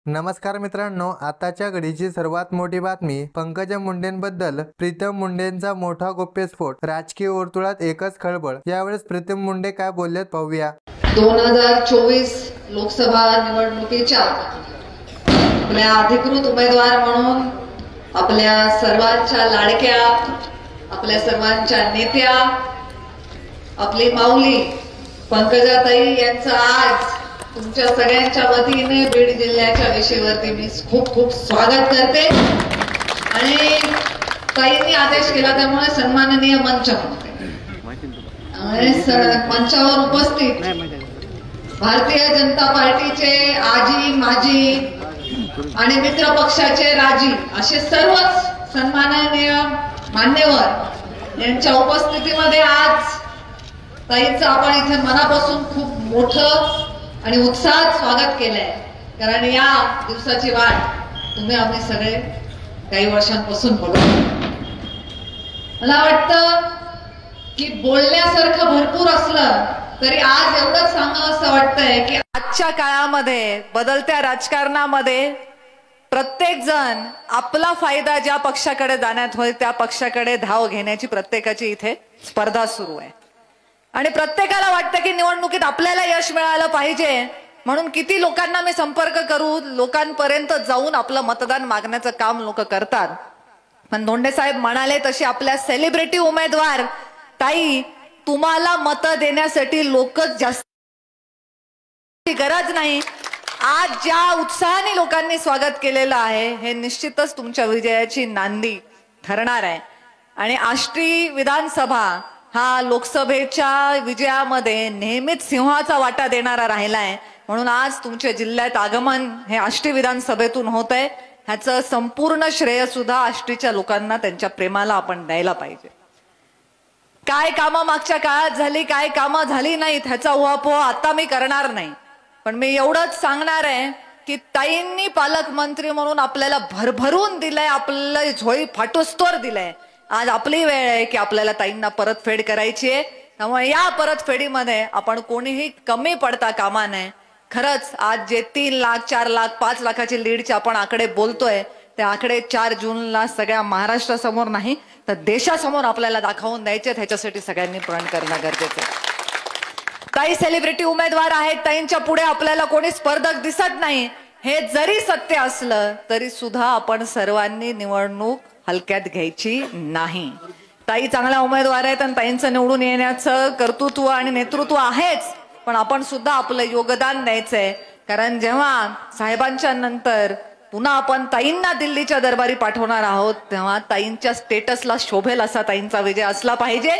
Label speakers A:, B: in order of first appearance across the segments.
A: नमस्कार मित्रांनो, आताच्या घडीची सर्वात मोठी बातमी पंकजा मुंडेंबद्दल. प्रीतम मुंडेंचा मोठा गौप्यस्फोट, राजकीय वर्तुळात एकच खळबळ. यावेळेस प्रीतम मुंडे काय बोललेत पाहूया.
B: 2024 लोकसभा निवडणुकीच्या आपल्या अधिकृत उमेदवार म्हणून आपल्या सर्वांच्या लाडक्या, आपल्या सर्वांच्या नेत्या, आपली माऊली पंकजाताई यांचा आज तुमच्या सगळ्यांच्या वतीने बीड जिल्ह्याच्या विषयावरती मी खूप खूप स्वागत करते. आणि ताईंनी आदेश केला त्यामुळे सन्माननीय मंच मंचावर उपस्थित भारतीय जनता पार्टीचे आजी, माजी आणि मित्र पक्षाचे राजी असे सर्वच सन्माननीय मान्यवर यांच्या उपस्थितीमध्ये आज ताईंचं आपण इथे मनापासून खूप मोठं आणि उत्साहात स्वागत केलंय. कारण या दिवसाची वाट तुम्ही आम्ही सगळे काही वर्षांपासून बघतो. मला वाटतं की बोलण्यासारखं भरपूर असलं तरी आज एवढंच सांगावं असं वाटतंय की आजच्या काळामध्ये बदलत्या राजकारणामध्ये प्रत्येक जण आपला फायदा ज्या पक्षाकडे जाण्यात होईल त्या पक्षाकडे धाव घेण्याची प्रत्येकाची इथे स्पर्धा सुरू आहे. आणि प्रत्येकाला वाटतं की निवडणुकीत आपल्याला यश मिळालं पाहिजे म्हणून किती लोकांना मी संपर्क करू, लोकांपर्यंत जाऊन आपलं मतदान मागण्याचं काम लोक करतात. पण धोंडे साहेब म्हणाले तशी आपल्या सेलिब्रिटी उमेदवार ताई, तुम्हाला मत देण्यासाठी लोकच जास्त गरज नाही. आज ज्या उत्साहाने लोकांनी स्वागत केलेलं आहे हे निश्चितच तुमच्या विजयाची नांदी ठरणार आहे. आणि आष्टी विधानसभा हा लोकसभेच्या विजयामध्ये नेहमीच सिंहाचा वाटा देणारा राहिलाय. म्हणून आज तुमच्या जिल्ह्यात आगमन हे आष्टी विधानसभेतून होत आहे. ह्याचं संपूर्ण श्रेय सुद्धा आष्टीच्या लोकांना त्यांच्या प्रेमाला आपण द्यायला पाहिजे. काय कामं मागच्या काळात झाली, काय कामं झाली नाहीत ह्याचा उहापोह आता मी करणार नाही. पण मी एवढंच सांगणार आहे की ताईंनी पालकमंत्री म्हणून आपल्याला भरभरून दिलंय, आपल्याला झोळी फाटोस्तोर दिलंय. आज आपली वेळ आहे की आपल्याला ताईंना परतफेड करायची आहे. त्यामुळे या परतफेडीमध्ये आपण कोणीही कमी पडता कामा नये. खरंच आज जे 3 लाख, 4 लाख, 5 लाखाची लीडचे आपण आकडे बोलतोय ते आकडे 4 जूनला सगळ्या महाराष्ट्रासमोर नाही तर देशासमोर आपल्याला दाखवून द्यायचे. ह्याच्यासाठी सगळ्यांनी प्रण करणं गरजेचं आहे. ताई सेलिब्रिटी उमेदवार आहेत, ताईंच्या पुढे आपल्याला कोणी स्पर्धक दिसत नाही. हे जरी सत्य असलं तरी सुद्धा आपण सर्वांनी निवडणूक हलक्यात घ्यायची नाही. ताई चांगल्या उमेदवार आहेत आणि ताईंचं निवडून येण्याचं कर्तृत्व आणि नेतृत्व आहेच. पण आपण सुद्धा आपलं योगदान द्यायचंय. कारण जेव्हा साहेबांच्या नंतर पुन्हा आपण ताईंना दिल्लीच्या दरबारी पाठवणार आहोत तेव्हा ताईंच्या स्टेटसला शोभेल असा ताईंचा विजय असला पाहिजे.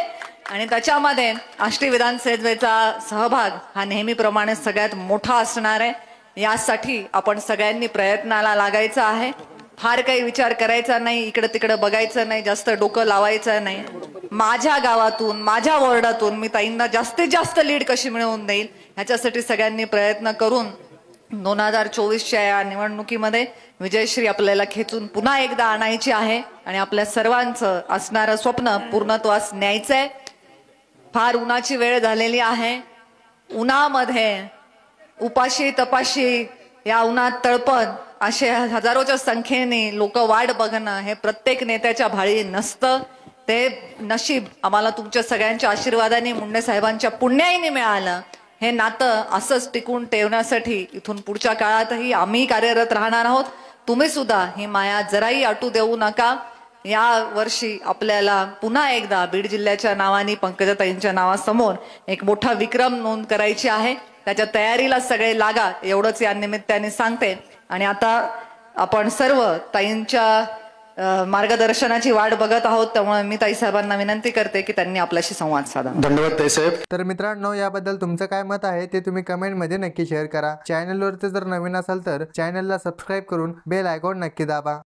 B: आणि त्याच्यामध्ये आष्टी विधानसभेचा सहभाग हा नेहमीप्रमाणे सगळ्यात मोठा असणार आहे. यासाठी आपण सगळ्यांनी प्रयत्नाला लागायचं आहे. फार काही विचार करायचा नाही, इकडे तिकडे बघायचं नाही, जास्त डोकं लावायचं नाही. माझ्या गावातून, माझ्या वॉर्डातून मी ताईंना जास्तीत जास्त लीड कशी मिळवून देईल ह्याच्यासाठी सगळ्यांनी प्रयत्न करून 2024च्या या निवडणुकीमध्ये विजयश्री आपल्याला खेचून पुन्हा एकदा आणायची आहे आणि आपल्या सर्वांचं असणारं स्वप्न पूर्णत्वास न्यायचंय. फार उन्हाची वेळ झालेली आहे. उन्हामध्ये उपाशी तपाशी या उन्हात तळपत असे हजारोच्या संख्येने लोक वाट बघणं हे प्रत्येक नेत्याच्या भाळी नसतं. ते नशीब आम्हाला तुमच्या सगळ्यांच्या आशीर्वादाने, मुंडे साहेबांच्या पुण्याईने मिळालं. हे नातं असंच टिकून ठेवण्यासाठी इथून पुढच्या काळातही आम्ही कार्यरत राहणार आहोत. तुम्ही सुद्धा ही माया जराही अटू देऊ नका. या वर्षी आपल्याला पुन्हा एकदा बीड जिल्ह्याच्या नावाने पंकजाताईंच्या नावासमोर एक मोठा विक्रम नोंद करायची आहे. त्याच्या तयारीला सगळे लागा एवढंच या निमित्ताने सांगते. आणि आता आपण सर्व ताईंच्या मार्गदर्शनाची वाट बघत आहोत. त्यामुळे मी ताई साहेबांना विनंती करते की त्यांनी आपल्याशी संवाद साधा.
C: धन्यवाद ताई साहेब.
A: तर मित्रांनो, याबद्दल तुमचं काय मत आहे ते तुम्ही कमेंट मध्ये नक्की शेअर करा. चॅनलवरती जर नवीन असाल तर चॅनलला सबस्क्राईब करून बेल आयकॉन नक्की दाबा.